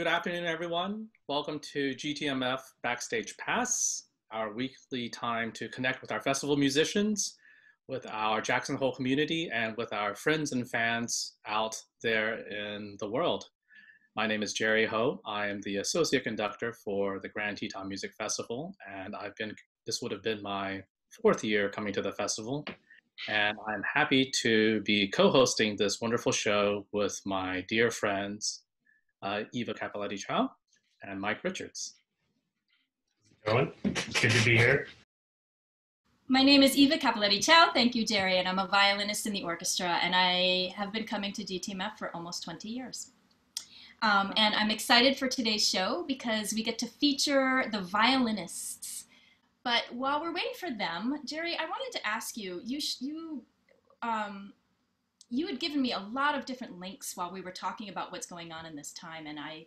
Good afternoon, everyone. Welcome to GTMF Backstage Pass, our weekly time to connect with our festival musicians, with our Jackson Hole community, and with our friends and fans out there in the world. My name is Jerry Ho. I am the associate conductor for the Grand Teton Music Festival, and this would have been my fourth year coming to the festival. And I'm happy to be co-hosting this wonderful show with my dear friends, Eva Cappelletti-Chow and Mike Richards. How's it going? It's good to be here. My name is Eva Cappelletti-Chow. Thank you, Jerry, and I'm a violinist in the orchestra, and I have been coming to GTMF for almost 20 years. And I'm excited for today's show because we get to feature the violinists. But while we're waiting for them, Jerry, I wanted to ask you, you had given me a lot of different links while we were talking about what's going on in this time, and I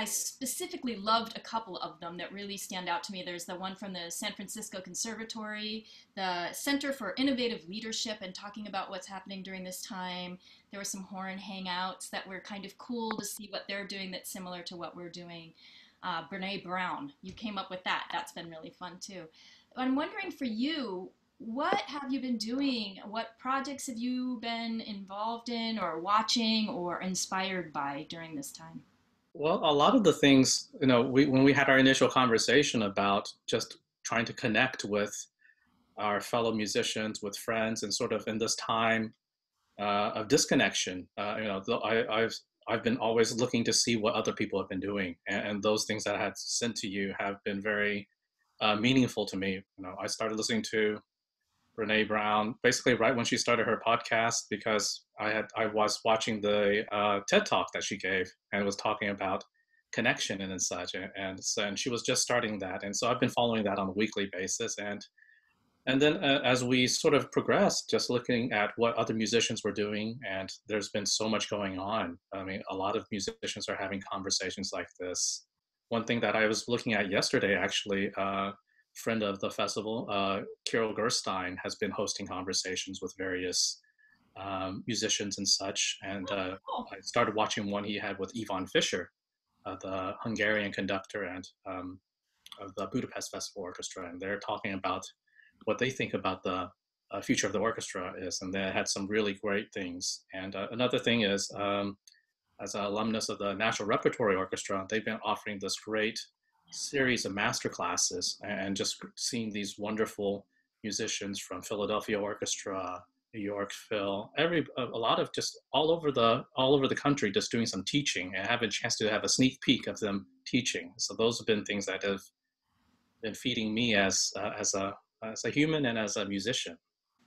specifically loved a couple of them that really stand out to me. There's the one from the San Francisco Conservatory, the Center for Innovative Leadership, and talking about what's happening during this time. There were some horn hangouts that were kind of cool to see what they're doing that's similar to what we're doing. Brene Brown, you came up with that. That's been really fun too. I'm wondering for you, what have you been doing? What projects have you been involved in or watching or inspired by during this time? Well, a lot of the things, when we had our initial conversation about just trying to connect with our fellow musicians, with friends, and sort of in this time of disconnection, I've been always looking to see what other people have been doing, and those things that I had sent to you have been very meaningful to me. I started listening to Brene Brown basically right when she started her podcast because I was watching the TED Talk that she gave and was talking about connection and such, and she was just starting that, and so I've been following that on a weekly basis, and then as we sort of progressed, just looking at what other musicians were doing, and there's been so much going on. I mean, a lot of musicians are having conversations like this. One thing that I was looking at yesterday, actually, friend of the festival, Kirill Gerstein, has been hosting conversations with various musicians and such. And I started watching one he had with Ivan Fischer, the Hungarian conductor and of the Budapest Festival Orchestra. And they're talking about what they think about the future of the orchestra is. And they had some really great things. And another thing is, as an alumnus of the National Repertory Orchestra, they've been offering this great series of master classes, and just seeing these wonderful musicians from Philadelphia Orchestra, New York Phil, a lot of just all over the country, just doing some teaching and have a chance to have a sneak peek of them teaching. So those have been things that have been feeding me as a human and as a musician.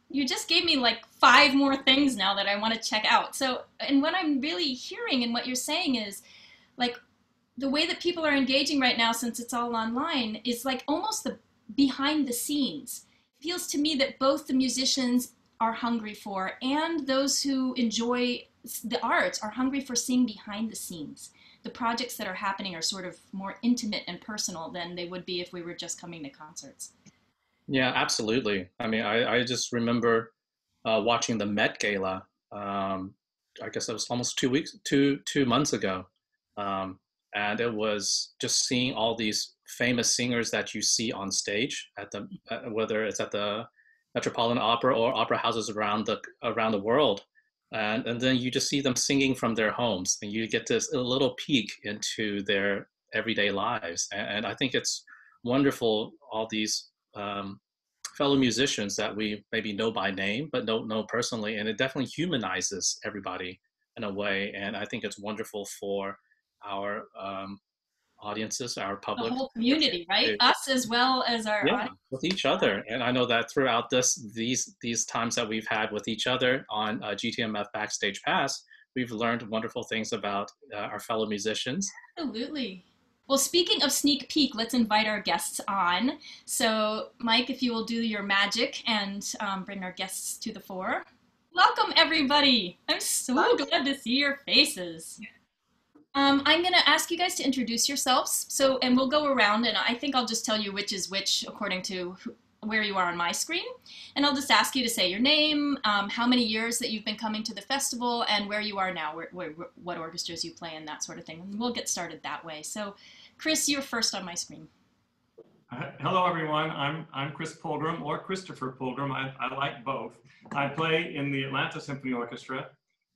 You just gave me like 5 more things now that I want to check out. So, and what I'm really hearing and what you're saying is like, the way that people are engaging right now, since it's all online, is like almost the behind the scenes. It feels to me that both the musicians are hungry for, and those who enjoy the arts are hungry for seeing behind the scenes. The projects that are happening are sort of more intimate and personal than they would be if we were just coming to concerts. Yeah, absolutely. I mean, I just remember watching the Met Gala. I guess it was almost 2 months ago. And it was just seeing all these famous singers that you see on stage at whether it's at the Metropolitan Opera or opera houses around the world, and then you just see them singing from their homes, and you get a little peek into their everyday lives. And I think it's wonderful, all these fellow musicians that we maybe know by name but don't know personally, and it definitely humanizes everybody in a way. And I think it's wonderful for our audiences, our public, the whole community, right? Us as well as our audience. With each other. And I know that throughout these times that we've had with each other on GTMF Backstage Pass, we've learned wonderful things about our fellow musicians. Absolutely. Well, speaking of sneak peek, let's invite our guests on. So, Mike, if you will do your magic and bring our guests to the fore. Welcome, everybody. I'm so glad to see your faces. I'm going to ask you guys to introduce yourselves, and we'll go around, and I think I'll just tell you which is which according to where you are on my screen. And I'll just ask you to say your name, how many years that you've been coming to the festival, and where you are now, what orchestras you play in, that sort of thing. And we'll get started that way. So Chris, you're first on my screen. Hello, everyone. I'm Chris Pulgram, or Christopher Pulgram. I like both. I play in the Atlanta Symphony Orchestra,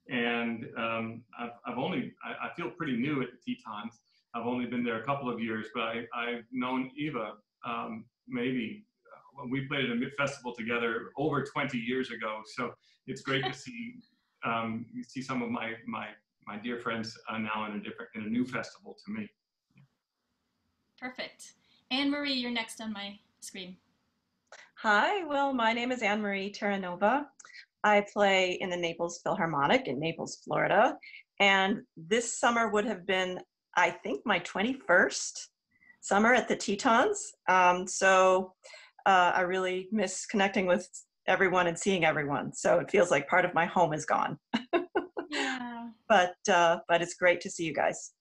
and I feel pretty new at the Tetons. I've only been there a couple of years, but I've known Eva maybe we played at a festival together over 20 years ago. So it's great to see some of my dear friends now in a new festival to me. Perfect. Anne-Marie, you're next on my screen. Hi, well, my name is Anne-Marie Terranova. I play in the Naples Philharmonic in Naples, Florida. And this summer would have been, I think, my 21st summer at the Tetons. So I really miss connecting with everyone and seeing everyone. So it feels like part of my home is gone. Yeah. But it's great to see you guys.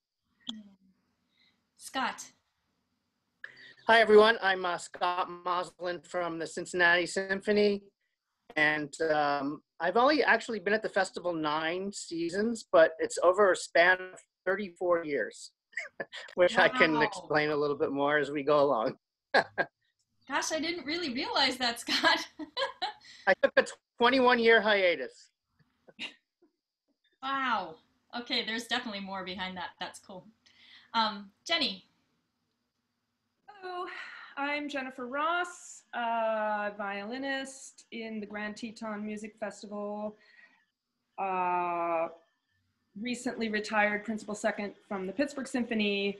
Scott. Hi, everyone. I'm Scott Mozlin from the Cincinnati Symphony. And I've only actually been at the festival 9 seasons, but it's over a span of 34 years, which Wow. I can explain a little bit more as we go along. Gosh, I didn't really realize that, Scott. I took a 21-year hiatus. Wow. Okay, there's definitely more behind that. That's cool. Jenny. Hello, I'm Jennifer Ross, violinist in the Grand Teton Music Festival. Recently retired principal second from the Pittsburgh Symphony.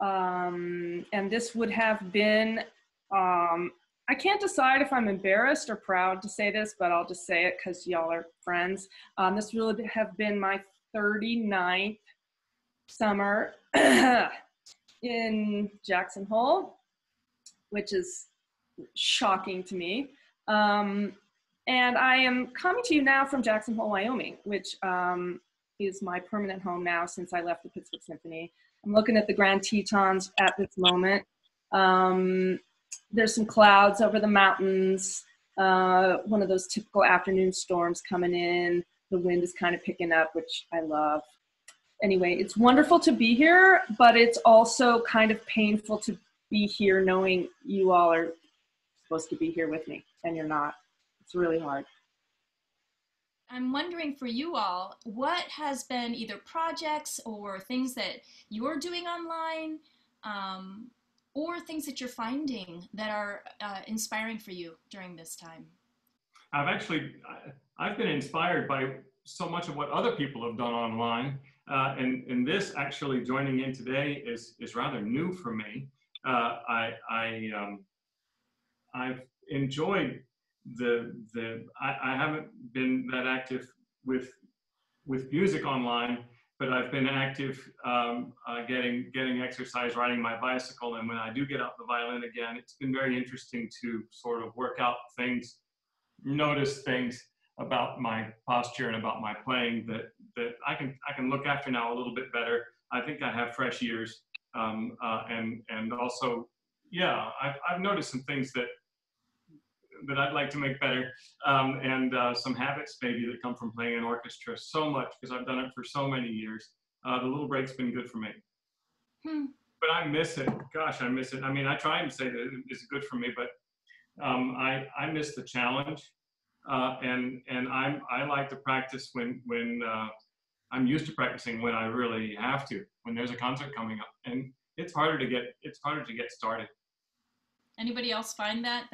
And this would have been, I can't decide if I'm embarrassed or proud to say this, but I'll just say it because y'all are friends. This would have been my 39th summer in Jackson Hole, which is shocking to me. And I am coming to you now from Jackson Hole, Wyoming, which is my permanent home now since I left the Pittsburgh Symphony. I'm looking at the Grand Tetons at this moment. There's some clouds over the mountains, one of those typical afternoon storms coming in. The wind is kind of picking up, which I love. Anyway, it's wonderful to be here, but it's also kind of painful to be here knowing you all are supposed to be here with me and you're not. It's really hard. I'm wondering for you all, what has been either projects or things that you're doing online, or things that you're finding that are inspiring for you during this time? I've been inspired by so much of what other people have done online. And this actually joining in today is rather new for me. I've enjoyed I haven't been that active with music online, but I've been active getting exercise, riding my bicycle, and when I do get out the violin again, it's been very interesting to sort of work out things, notice things about my posture and about my playing that I can look after now a little bit better. I think I have fresh ears, and also, yeah, I've noticed some things that I'd like to make better, and some habits maybe that come from playing in orchestra so much because I've done it for so many years. The little break's been good for me. But I miss it. Gosh, I miss it. I mean, I try and say that it's good for me, but I miss the challenge, and I like to practice when I'm used to practicing when I really have to, when there's a concert coming up, and it's harder to get started. Anybody else find that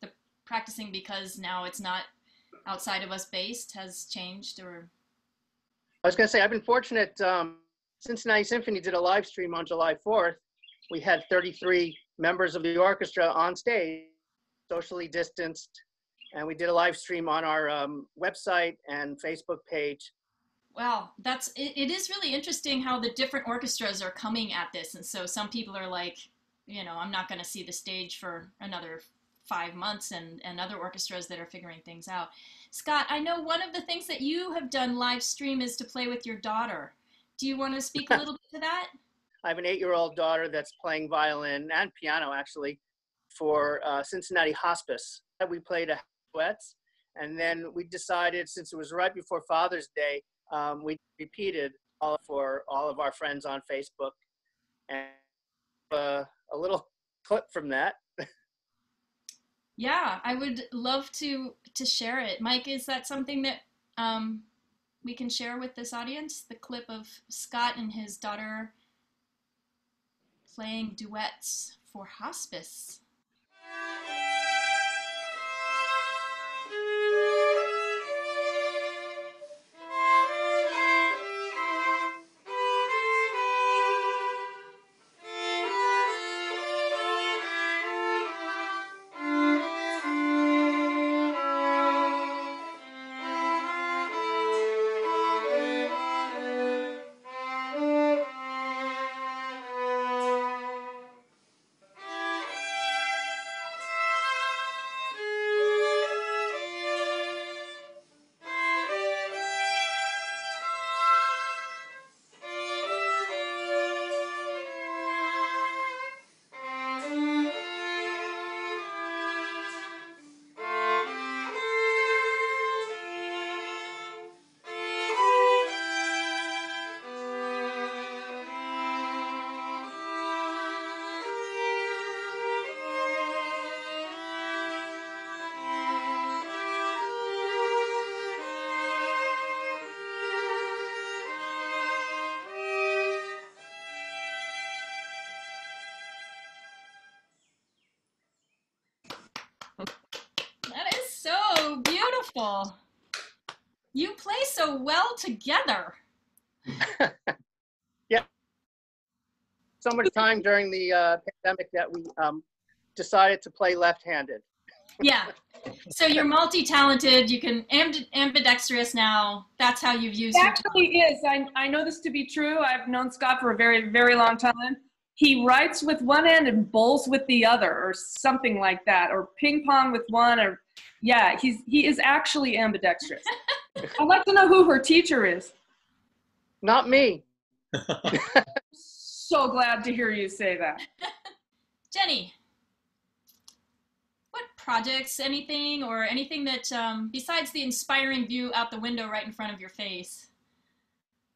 the practicing, because now it's not outside of us based, has changed? Or I was going to say, I've been fortunate. Cincinnati Symphony did a live stream on July 4th. We had 33 members of the orchestra on stage, socially distanced, and we did a live stream on our website and Facebook page. Wow, it is really interesting how the different orchestras are coming at this. And so some people are like, you know, I'm not going to see the stage for another 5 months, and other orchestras that are figuring things out. Scott, I know one of the things that you have done live stream is to play with your daughter. Do you want to speak a little bit to that? I have an 8-year-old daughter that's playing violin and piano, actually. for Cincinnati Hospice. We played a duets, and then we decided, since it was right before Father's Day, we repeated for all of our friends on Facebook, and a little clip from that. Yeah, I would love to share it. Mike, is that something that we can share with this audience? The clip of Scott and his daughter playing duets for hospice. That is so beautiful. You play so well together. Yeah. So much time during the pandemic that we decided to play left-handed. Yeah. So you're multi-talented. You can ambidextrous now. That's how you've used It your actually is. I know this to be true. I've known Scott for a very, very long time. He writes with one hand and bowls with the other, or something like that, or ping pong with one, or yeah, he is actually ambidextrous. I'd like to know who her teacher is. Not me. So glad to hear you say that. Jenny, what projects, anything that, besides the inspiring view out the window right in front of your face,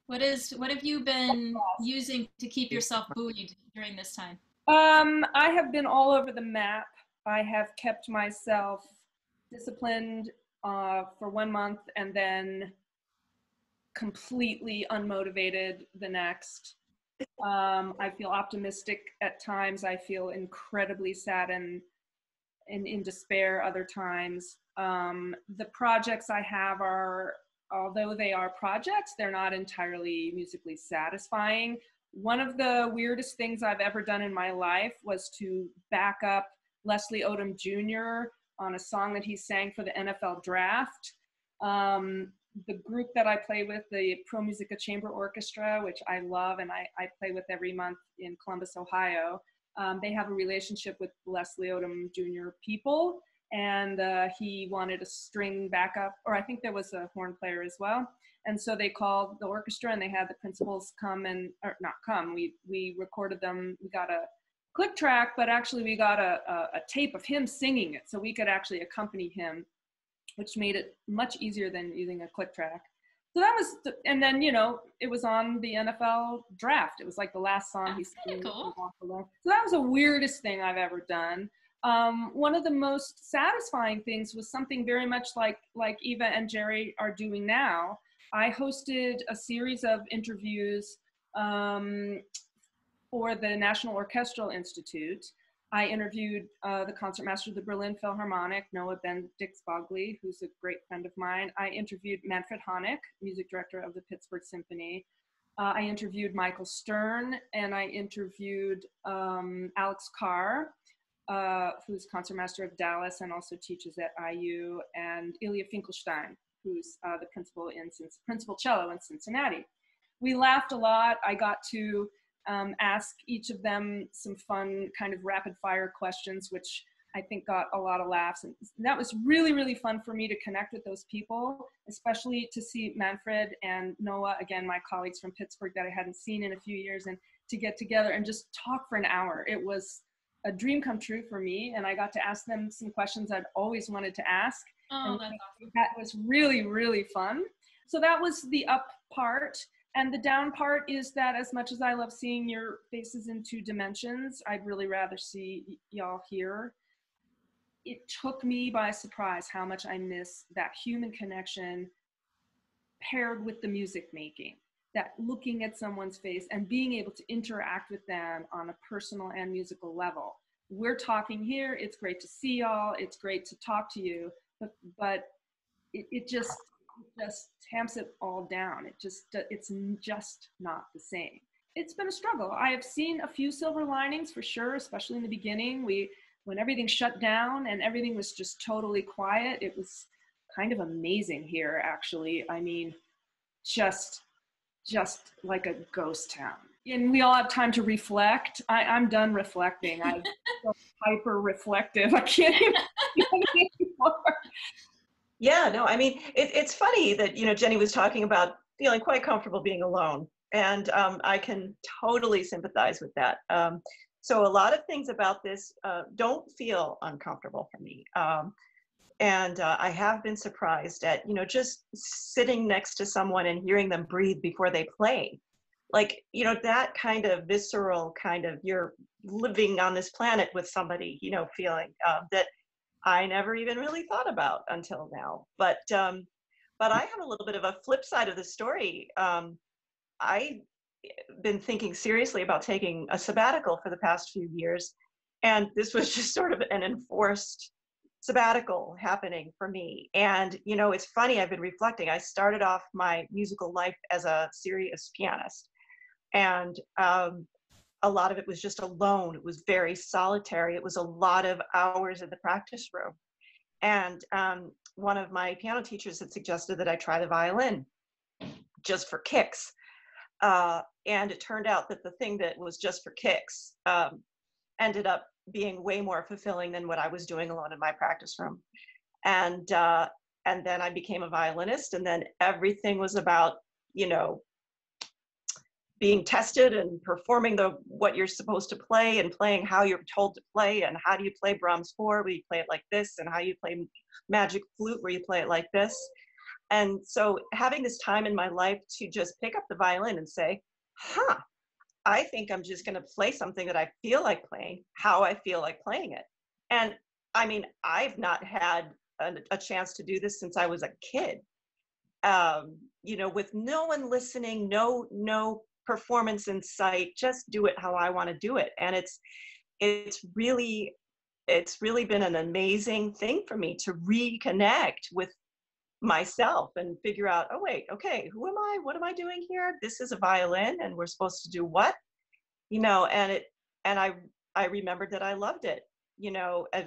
what have you been using to keep yourself buoyed during this time? I have been all over the map. I have kept myself disciplined for 1 month and then completely unmotivated the next. I feel optimistic at times. I feel incredibly sad and in despair other times. The projects I have are, although they are projects, they're not entirely musically satisfying. One of the weirdest things I've ever done in my life was to back up Leslie Odom Jr. on a song that he sang for the NFL draft. The group that I play with, the Pro Musica Chamber Orchestra, which I love and I play with every month in Columbus, Ohio, they have a relationship with Leslie Odom Jr. people, and he wanted a string backup, or I think there was a horn player as well. And so they called the orchestra and they had the principals come and, or not come, we recorded them. We got a click track, but actually we got a tape of him singing it so we could actually accompany him, which made it much easier than using a click track. So that was, and then, you know, it was on the NFL draft. It was like the last song he sang. Cool. So that was the weirdest thing I've ever done. One of the most satisfying things was something very much like Eva and Jerry are doing now. I hosted a series of interviews for the National Orchestral Institute. I interviewed the concertmaster of the Berlin Philharmonic, Noah Bendix-Bogley, who's a great friend of mine. I interviewed Manfred Honeck, music director of the Pittsburgh Symphony. I interviewed Michael Stern, and I interviewed Alex Carr, who's concertmaster of Dallas and also teaches at IU, and Ilya Finkelstein, who's the principal cello in Cincinnati. We laughed a lot. I got to ask each of them some fun kind of rapid fire questions, which I think got a lot of laughs. And that was really, really fun for me to connect with those people, especially to see Manfred and Noah, again, my colleagues from Pittsburgh that I hadn't seen in a few years, and to get together and just talk for an hour. It was a dream come true for me, and I got to ask them some questions I'd always wanted to ask. Oh, And that's awesome. that was really, really fun. So that was the up part. And the down part is that as much as I love seeing your faces in 2 dimensions, I'd really rather see y'all here. It took me by surprise how much I miss that human connection paired with the music making, that looking at someone's face and being able to interact with them on a personal and musical level. We're talking here, it's great to see y'all, it's great to talk to you, but it just tamps it all down. It's just not the same. It's been a struggle. I have seen a few silver linings for sure, especially in the beginning. When everything shut down and everything was just totally quiet, it was kind of amazing here, actually. I mean, just like a ghost town. And we all have time to reflect. I'm done reflecting. I'm so hyper reflective. I can't even anymore. Yeah, no, I mean, it's funny that, Jenny was talking about feeling quite comfortable being alone. And I can totally sympathize with that. So a lot of things about this don't feel uncomfortable for me. And I have been surprised at, just sitting next to someone and hearing them breathe before they play. Like, that kind of visceral kind of, you're living on this planet with somebody, feeling that I never even really thought about until now. But I have a little bit of a flip side of the story. I've been thinking seriously about taking a sabbatical for the past few years. And this was just sort of an enforced sabbatical happening for me. And, it's funny, I've been reflecting. I started off my musical life as a serious pianist. And a lot of it was just alone. It was very solitary. It was a lot of hours in the practice room. And one of my piano teachers had suggested that I try the violin just for kicks. And it turned out that the thing that was just for kicks ended up being way more fulfilling than what I was doing alone in my practice room. And then I became a violinist, and then everything was about, being tested and performing what you're supposed to play and playing how you're told to play, and how do you play Brahms 4 where you play it like this, and how you play Magic Flute where you play it like this. And so having this time in my life to just pick up the violin and say, I think I'm just going to play something that I feel like playing, how I feel like playing it. And I mean, I've not had a chance to do this since I was a kid, with no one listening, no performance in sight, just do it how I want to do it. And it's really been an amazing thing for me to reconnect with myself and figure out, oh wait, okay, who am I? What am I doing here? This is a violin, and we're supposed to do what? And I remembered that I loved it,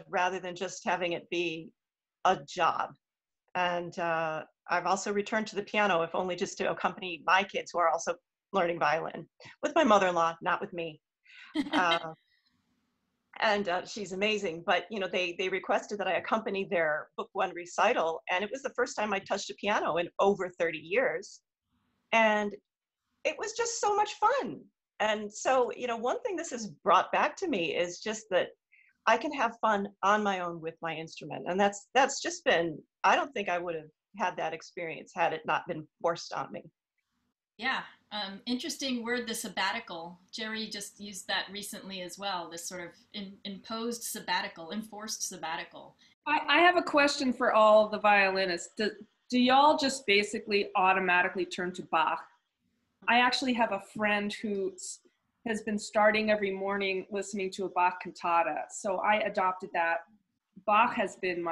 rather than just having it be a job. And I've also returned to the piano, if only just to accompany my kids who are also learning violin, with my mother-in-law, not with me. And she's amazing, but they requested that I accompany their book 1 recital, and it was the first time I touched a piano in over 30 years, and it was just so much fun. And so one thing this has brought back to me is just that I can have fun on my own with my instrument, and that's just been, I don't think I would have had that experience had it not been forced on me. Yeah, interesting word, the sabbatical. Jerry just used that recently as well, this sort of imposed sabbatical, enforced sabbatical. I have a question for all the violinists. Do y'all just basically automatically turn to Bach? I actually have a friend who has been starting every morning listening to a Bach cantata, so I adopted that. Bach has been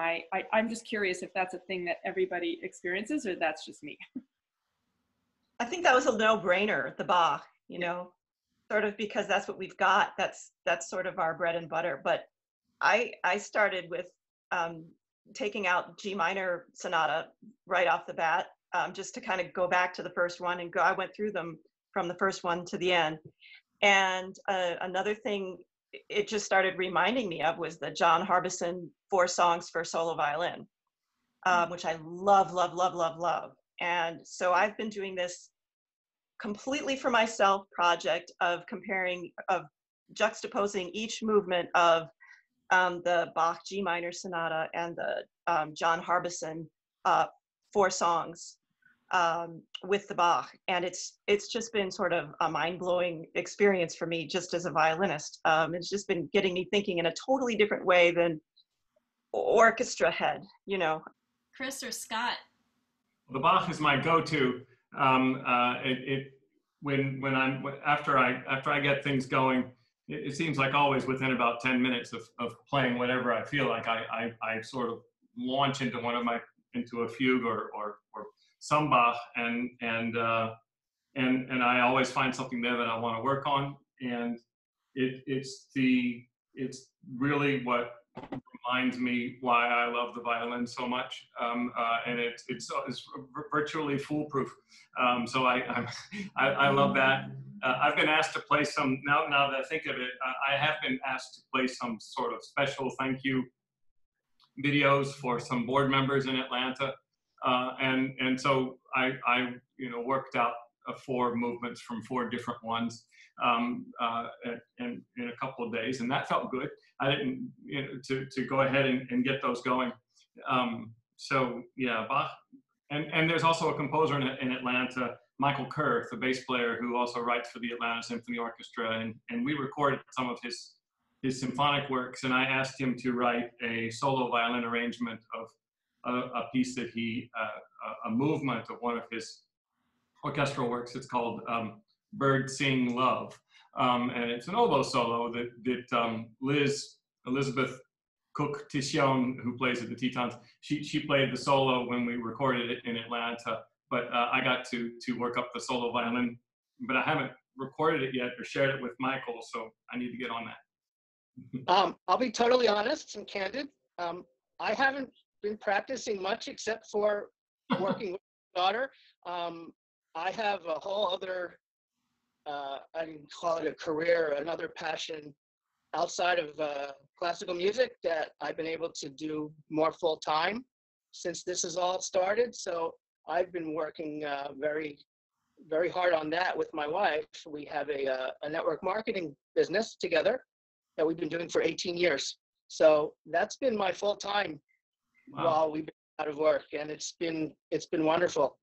I'm just curious if that's a thing that everybody experiences, or that's just me. I think that was a no-brainer, the Bach, sort of because that's what we've got. That's sort of our bread and butter. But I started with taking out G minor sonata right off the bat, just to kind of go back to the first one and go. I went through them from the first one to the end. And another thing it just started reminding me of was the John Harbison 4 songs for solo violin, which I love, love, love, love, love. And so I've been doing this completely for myself project of juxtaposing each movement of the Bach G minor sonata and the John Harbison 4 songs with the Bach, and it's just been sort of a mind-blowing experience for me just as a violinist. It's just been getting me thinking in a totally different way than orchestra head, you know. Chris or Scott? The Bach is my go-to. After I get things going, it seems like always within about 10 minutes of playing whatever I feel like, I sort of launch into into a fugue or some Bach, and I always find something there that I want to work on, and it's really what reminds me why I love the violin so much, and it's virtually foolproof. So I love that. I've been asked to play some, now that I think of it, I have been asked to play some sort of special thank you videos for some board members in Atlanta. And so I worked out 4 movements from 4 different ones in a couple of days, and that felt good. I didn't, to go ahead and get those going. So yeah, Bach. And there's also a composer in Atlanta, Michael Kerr, the bass player, who also writes for the Atlanta Symphony Orchestra, and we recorded some of his symphonic works, and I asked him to write a solo violin arrangement of a piece that a movement of one of his orchestral works. It's called Bird Sing Love. And it's an oboe solo that Elizabeth Cook Tishon, who plays at the Tetons, she played the solo when we recorded it in Atlanta, but I got to work up the solo violin, but I haven't recorded it yet or shared it with Michael, so I need to get on that. I'll be totally honest and candid. I haven't been practicing much except for working with my daughter. I have a whole other, I can call it a career, another passion outside of classical music that I've been able to do more full time since this has all started. So I've been working very, very hard on that with my wife. We have a network marketing business together that we've been doing for 18 years. So that's been my full time. Wow. While we've been out of work, and it's been wonderful.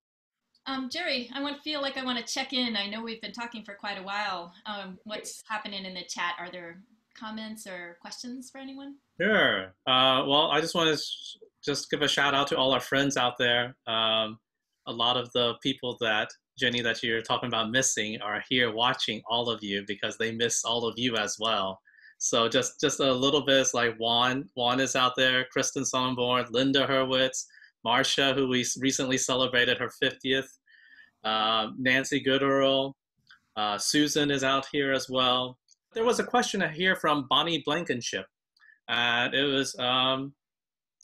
Jerry, I want to check in. I know we've been talking for quite a while. What's happening in the chat? Are there comments or questions for anyone? Sure. Well, I just want to just give a shout out to all our friends out there. A lot of the people that, Jenny, that you're talking about missing are here watching all of you because they miss all of you as well. So just a little bit, it's like Juan is out there, Kristen Sonnenborn, Linda Hurwitz, Marcia, who we recently celebrated her 50th, Nancy Gooderl, Susan is out here as well. There was a question here from Bonnie Blankenship, and it was,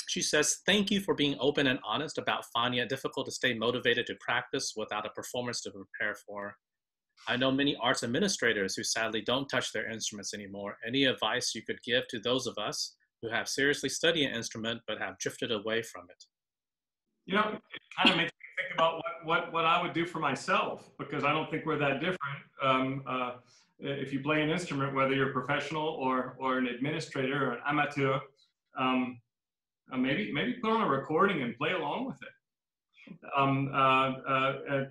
she says, thank you for being open and honest about finding it difficult to stay motivated to practice without a performance to prepare for. I know many arts administrators who sadly don't touch their instruments anymore. Any advice you could give to those of us who have seriously studied an instrument but have drifted away from it? It kind of makes me think about what I would do for myself, because I don't think we're that different. If you play an instrument, whether you're a professional or an administrator or an amateur, maybe put on a recording and play along with it.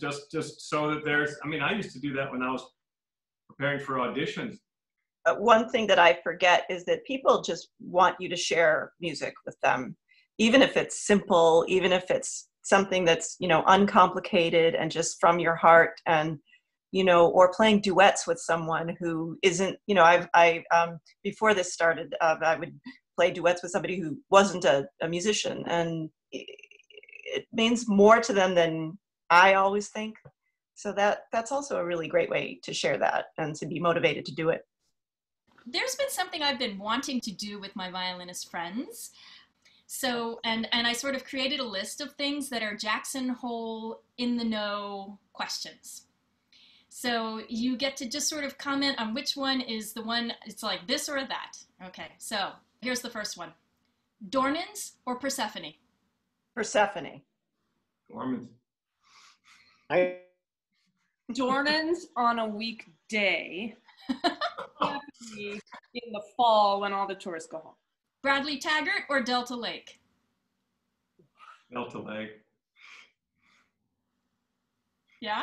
Just so that there's, I used to do that when I was preparing for auditions. One thing that I forget is that people just want you to share music with them, even if it's simple, even if it's something that's, uncomplicated and just from your heart, and, or playing duets with someone who isn't, before this started, I would play duets with somebody who wasn't a musician, and it means more to them than I always think. So that's also a really great way to share that and to be motivated to do it. There's been something I've been wanting to do with my violinist friends. So, and I sort of created a list of things that are Jackson Hole in the know questions. So you get to just sort of comment on which one is the one, it's like this or that. Okay, so here's the first one. Dornans or Persephone? Persephone. Dormans. Dornans on a weekday. Definitely in the fall when all the tourists go home. Bradley Taggart or Delta Lake? Delta Lake. Yeah?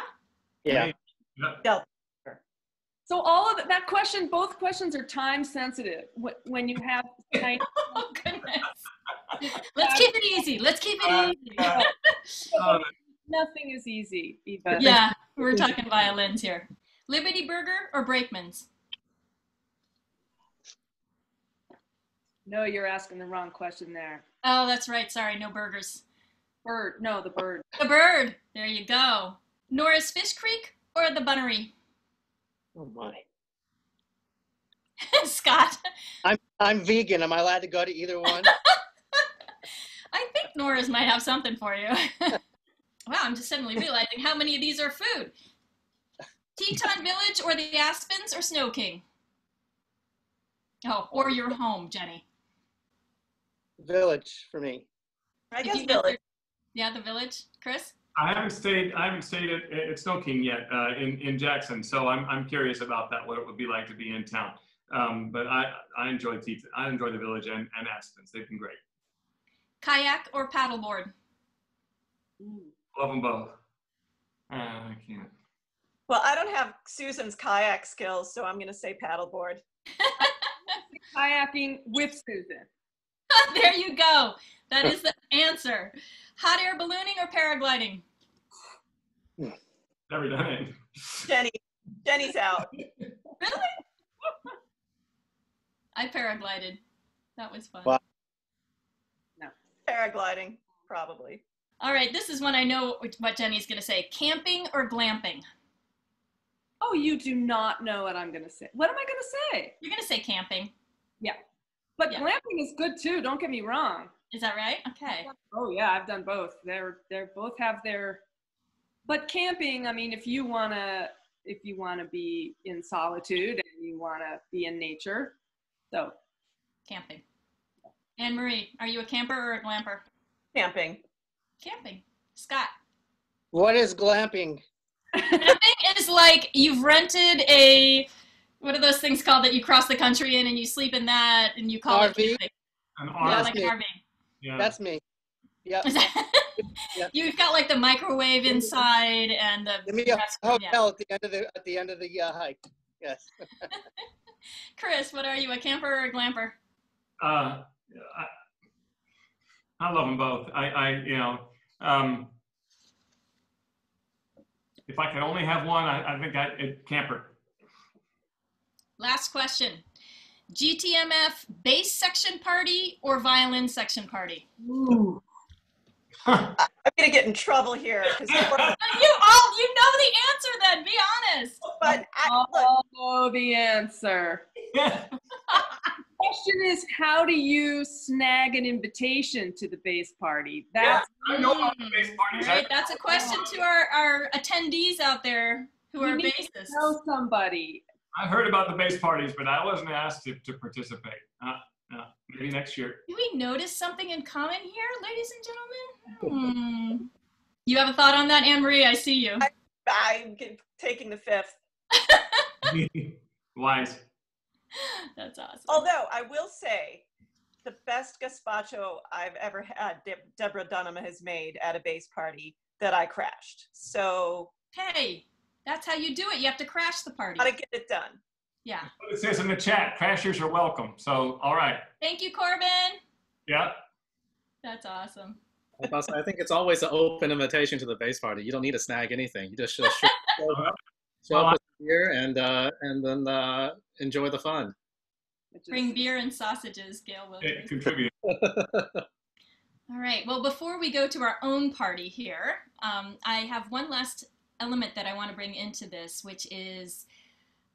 Yeah. Delta. So all of that question, both questions are time sensitive. When you have tiny, Oh, goodness. Let's keep it easy. Let's keep it easy. nothing is easy, Eva. Yeah, we're talking violins here. Liberty Burger or Brakeman's? No, you're asking the wrong question there. Oh, that's right. Sorry, no burgers. Bird, no, the bird. The Bird. There you go. Nora's Fish Creek or the Bunnery? Oh my. Scott. I'm vegan. Am I allowed to go to either one? I think Nora's might have something for you. Wow, I'm just suddenly realizing how many of these are food. Teton Village or the Aspens or Snow King? Oh, or your home, Jenny. Village for me. I Did guess you Village. answer- Yeah, the Village. Chris? I haven't stayed at Snow King yet in Jackson, so I'm curious about that, what it would be like to be in town. But I enjoy Teton. I enjoy the Village and Aspens. They've been great. Kayak or paddleboard? Love them both. I can't. Well, I don't have Susan's kayak skills, so I'm going to say paddleboard. Kayaking with Susan. There you go. That is the answer. Hot air ballooning or paragliding? Never done it. Jenny's out. Really? I paraglided. That was fun. Wow. No. Paragliding, probably. All right, this is one I know what Jenny's going to say. Camping or glamping? Oh, you do not know what I'm going to say. What am I going to say? You're going to say camping. Yeah. But Yeah. glamping is good too. Don't get me wrong. Is that right? Okay. Oh yeah, I've done both. They're both have their. But camping, I mean, if you wanna be in solitude and you wanna be in nature, so. Camping. Anne Marie, are you a camper or a glamper? Camping. Camping. Scott. What is glamping? Camping is like you've rented what are those things called that you cross the country in and you sleep in that and you call it RV? camping? An Yeah, arm. like an me. RV. Yeah. That's me. Yep. Yep. You've got like the microwave inside and the Give me a rest- hotel at the end of the hike. Yes. Chris, what are you, a camper or a glamper? I love them both. If I could only have one, I think camper. Last question. GTMF bass section party or violin section party? Ooh. I'm going to get in trouble here. You know the answer then, be honest. But look, Oh, the answer. Question is, how do you snag an invitation to the bass party? That's I know about the bass parties. Right, that's a question to our attendees out there who are You need to bassists. know somebody. I heard about the bass parties, but I wasn't asked to participate. Maybe next year. Do we notice something in common here, ladies and gentlemen? You have a thought on that, Anne Marie? I see you. I'm taking the fifth. Wise. That's awesome. Although I will say, the best gazpacho I've ever had, Deborah Dunham has made at a bass party that I crashed. So Hey, that's how you do it. You have to crash the party. gotta get it done. Yeah. It says in the chat, crashers are welcome. So, all right. Thank you, Corbin. Yeah. That's awesome. I think it's always an open invitation to the bass party. You don't need to snag anything. You just show up with beer and then enjoy the fun. Bring beer and sausages, Gail will. It contributed. All right. Well, before we go to our own party here, I have one last element that I want to bring into this, which is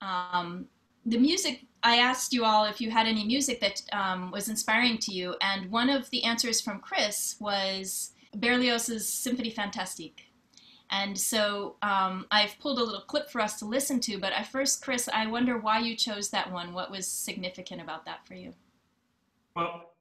the music. I asked you all if you had any music that was inspiring to you, and one of the answers from Chris was Berlioz's Symphony Fantastique. And so I've pulled a little clip for us to listen to, but first, Chris, I wonder why you chose that one. What was significant about that for you? Well,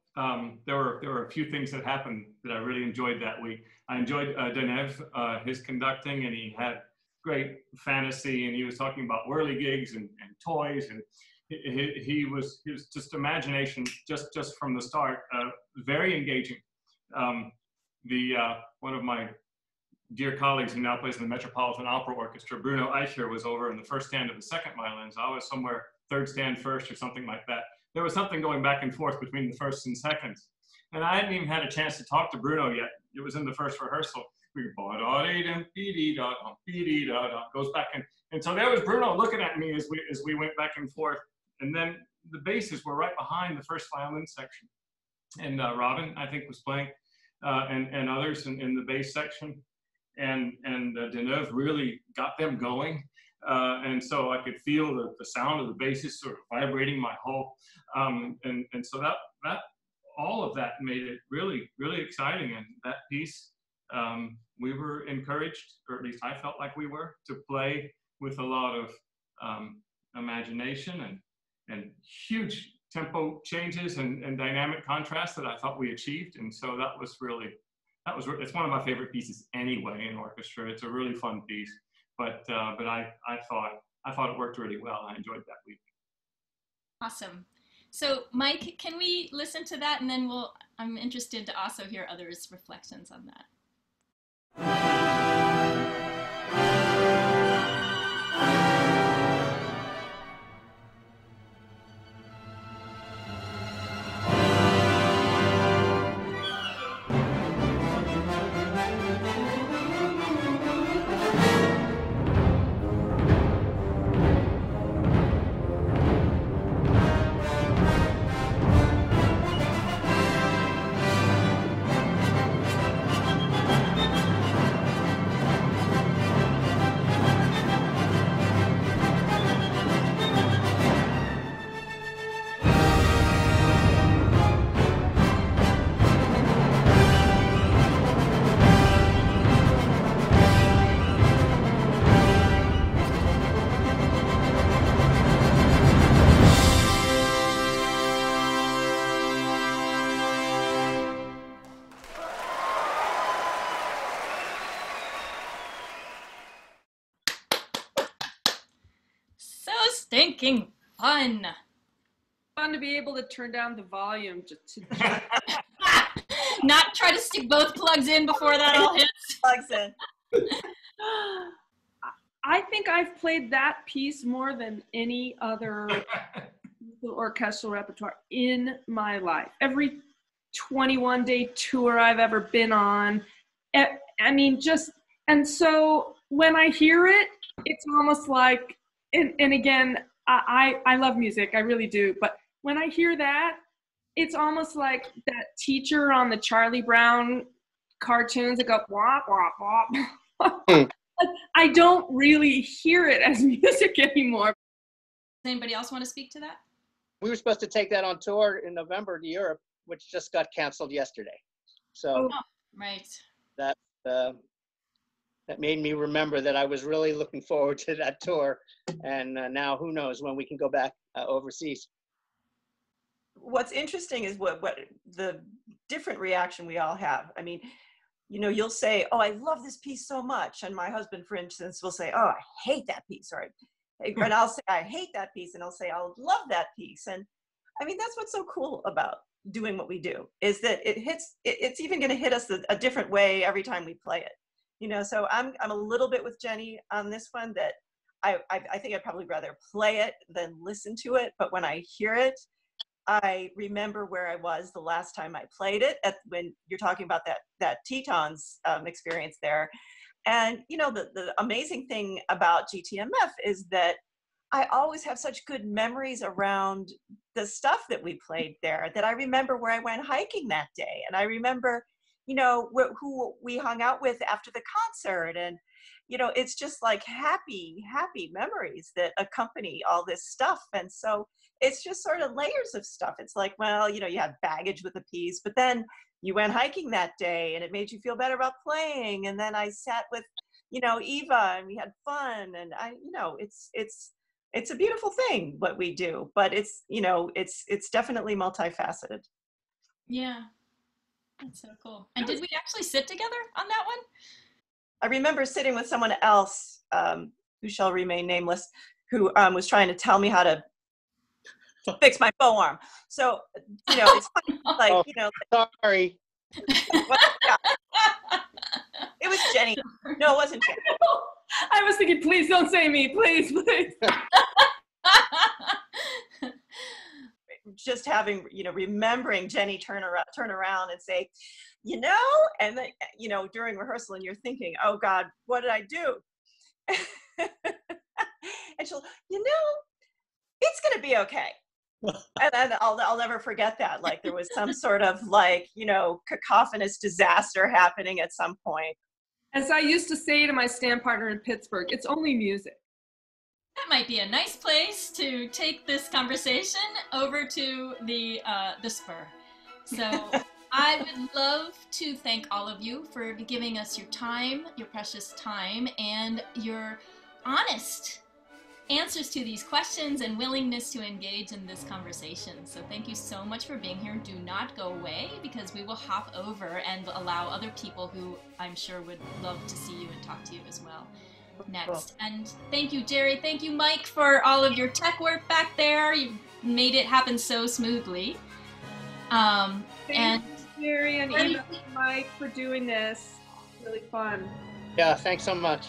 there were a few things that happened that I really enjoyed that week. I enjoyed Denev, his conducting, and he had great fantasy, and he was talking about whirligigs and toys, and he was just imagination just from the start, very engaging. One of my dear colleagues who now plays in the Metropolitan Opera Orchestra, Bruno Eicher, was over in the first stand of the second violins. I was somewhere third stand first or something like that. There was something going back and forth between the first and seconds. And I hadn't even had a chance to talk to Bruno yet. It was in the first rehearsal. We goes back and so there was Bruno looking at me as we went back and forth. And then the basses were right behind the first violin section. And Robin, I think, was playing, and others in the bass section. And Deneuve really got them going. And so I could feel the sound of the basses sort of vibrating my whole, and so that all of that made it really, really exciting. And that piece, we were encouraged, or at least I felt like we were, to play with a lot of imagination and huge tempo changes and dynamic contrast that I thought we achieved. And so that was really, it's one of my favorite pieces anyway in orchestra. It's a really fun piece. But I thought it worked really well. I enjoyed that week. Awesome. So Mike, can we listen to that, and then I'm interested to also hear others' reflections on that. Stinking fun. Fun to be able to turn down the volume Not try to stick both plugs in before that all hits. Plugs in. I think I've played that piece more than any other orchestral repertoire in my life. Every 21-day tour I've ever been on. I mean, and so when I hear it, it's almost like, and again, I love music, I really do. But when I hear that, it's almost like that teacher on the Charlie Brown cartoons that go, wah, wah, wah. I don't really hear it as music anymore. Does anybody else want to speak to that? We were supposed to take that on tour in November to Europe, which just got canceled yesterday. So right. That made me remember that I was really looking forward to that tour. And now who knows when we can go back overseas. What's interesting is what the different reaction we all have. I mean, you know, you'll say, oh, I love this piece so much. And my husband, for instance, will say, oh, I hate that piece. And I'll say, I hate that piece. And I'll say, I'll love that piece. And I mean, that's what's so cool about doing what we do, is that it's even going to hit us a different way every time we play it. You know, so I'm a little bit with Jenny on this one, that I think I'd probably rather play it than listen to it. But when I hear it, I remember where I was the last time I played it, when you're talking about that Tetons experience there. And, you know, the amazing thing about GTMF is that I always have such good memories around the stuff that we played there, that I remember where I went hiking that day. And I remember, you know, who we hung out with after the concert. And, you know, it's just like happy memories that accompany all this stuff. And so it's just sort of layers of stuff. It's like, well, you know, you have baggage with a piece, but then you went hiking that day and it made you feel better about playing. And then I sat with, you know, Eva, and we had fun. And you know, it's a beautiful thing what we do, but it's, you know, it's definitely multifaceted. Yeah. That's so cool. And did we actually sit together on that one? I remember sitting with someone else who shall remain nameless, who was trying to tell me how to fix my forearm. So, you know, it's funny, like, Oh, you know, sorry. well, yeah. It was Jenny. No, it wasn't Jenny. I was thinking, please don't say me, please, please. Just having, you know, remembering Jenny turn around and say, you know, and then, you know, during rehearsal, and you're thinking, oh God, what did I do? And she'll, you know, it's gonna be okay. And then I'll never forget that. Like there was some sort of like, you know, cacophonous disaster happening at some point. As I used to say to my stand partner in Pittsburgh, it's only music. That might be a nice place to take this conversation over to the Spur. So I would love to thank all of you for giving us your time, your precious time, and your honest answers to these questions and willingness to engage in this conversation. So thank you so much for being here. Do not go away, because we will hop over and allow other people who I'm sure would love to see you and talk to you as well next. And thank you, Jerry. Thank you, Mike, for all of your tech work back there. You made it happen so smoothly. Thank you, Jerry and Eva and Mike, for doing this. Really fun. Yeah, thanks so much.